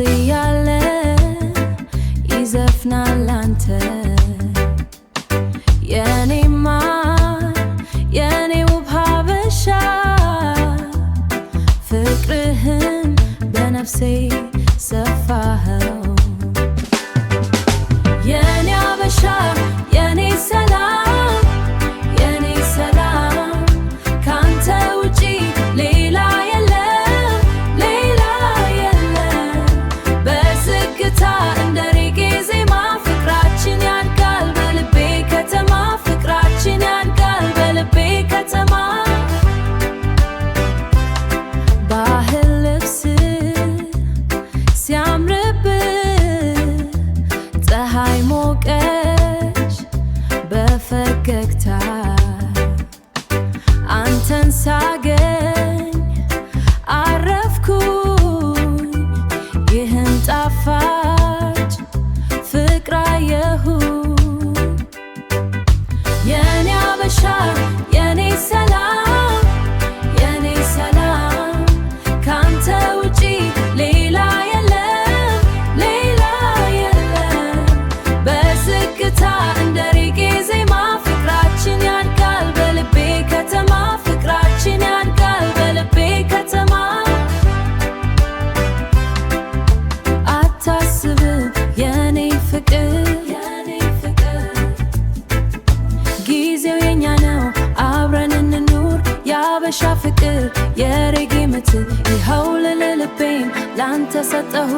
እያለ ይዘፍናል ላንተ የኔማ የኔ ውብ ሀበሻ ፍቅርህን በነፍሴ ሰፋኸው የኔ ሀበሻ የኔ ሰላም የኔ ሰላም ካንተ ውጪ ሌላ የለም ሌላ የለም በዝግታ እንደ ሬጌ ዜማ ፍቅራችን ያድጋል በልቤ ከተማ ፍቅራችን ያድጋል በልቤ ከተማ ባህል ልብስ ሲያምርብህ ፀሐይ ሞቀች በፈገግታ አንተን ሳገኝ አረፍኩኝ ይህን ጣፋጭ ፍቅር አየሁኝ የኔ ሀበሻ የኔ ሰላም የኔ ሰላም ካንተ ውጪ ሌላ የለም ሌላ የለም በዝግታ እንደ ሬጌ ዜማ ፍቅራችን ያድጋል በልቤ ከተማ ፍቅራችን ያድጋል በልቤ ከተማ አታስብ የኔ ፍቅር ጊዜው የኛ ነው አብረን እንኑር የሀበሻ ፍቅር የሬጌ ምት ይኸው ልልቤን ላንተ ሰጠሁ